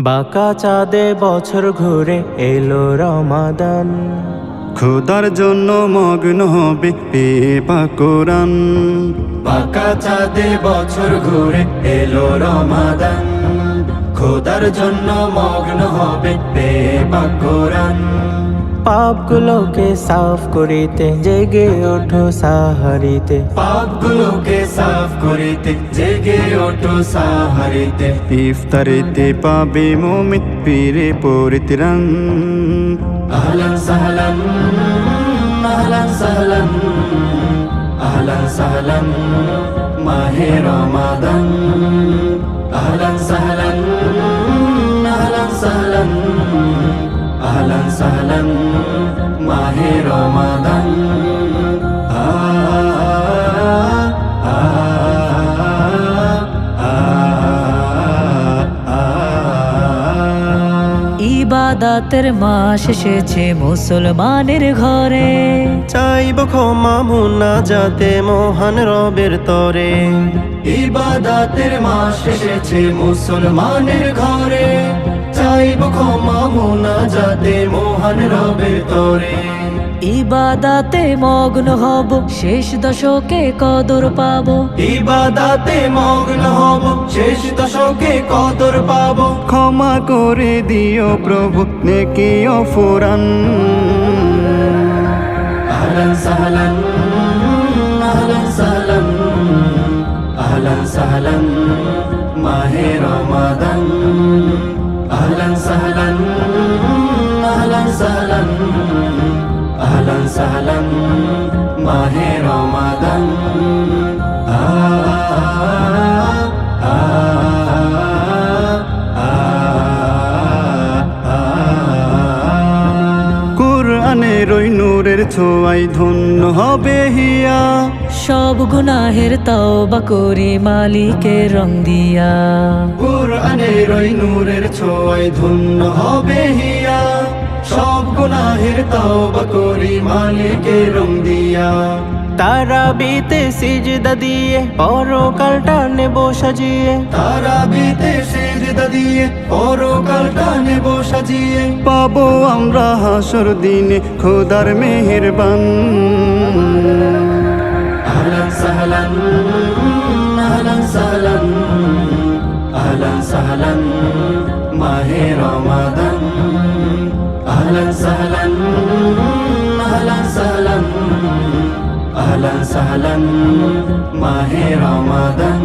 বাঁকা চাঁদে বছর ঘুরে এলো রমাদান, খোদার জন্য মগ্ন হবে পেয়ে পাক কোরআন। বাঁকা চাঁদে বছর ঘুরে এলো রমাদান, খোদার জন্য মগ্ন হবে পেয়ে পাক কোরআন। পাপগুলোকে সাফ করিতে জেগে ওঠো সাহারিতে, পাপগুলোকে সাফ করিতে জেগে ওঠো সাহারিতে। ইফতারিতে পাবে মুমিন পীরে পরিত্রাণ। আহলান সাহলান আহলান সাহলান আহলান সাহলান মাহে রমাদান। আহলান সাহলান আহলান সাহলান আহলান সাহলান মাহে রমাদান। ইবাদাতের মাস এসেছে মুসলমানের ঘরে, চাইব ক্ষমা মুনাজাতে মহান রবের তরে। ইবাদাতের মাস এসেছে মুসলমানের ঘরে, চাইব ক্ষমা মুনাজাতে মহান রবের তরে। ইবাদাতে মগ্ন হব শেষ দশকে কদর পাবো, ইবাদাতে মগ্ন হব শেষ দশকে কদর পাবো। ক্ষমা করে দিও প্রভু নেকি ও ফুরান। আহলান সাহলান আহলান সাহলান আহলান সাহলান মাহে রমাদান। আহলান সাহলান আহলান সাহলান আহলান সাহলান মাহে রমাদান। কোরআনের ওই নূরের ছোঁয়ায় ধন্য হবে হিয়া, সব গুনাহের তওবা করি মালিকের রং দিয়া। কুরআনের ওই নূরের ছোঁয়ায় ধন্য হবে হিয়া, সব গুনাহের তওবা করি মালিকের রং দিয়া। তারাবিতে সিজদা দিয়ে পরকালটা নেব সাজিয়ে, তারাবিতে সিজদা দিয়ে পরকালটা নেব সাজিয়ে। পাবো আমরা হাসর দিনে খোদার মেহেরবান। আহলান সাহলান আহলান সাহলান আহলান সাহলান মাহে রমাদান। আহলান সাহলান আহলান সাহলান আহলান সাহলান মাহে রমাদান।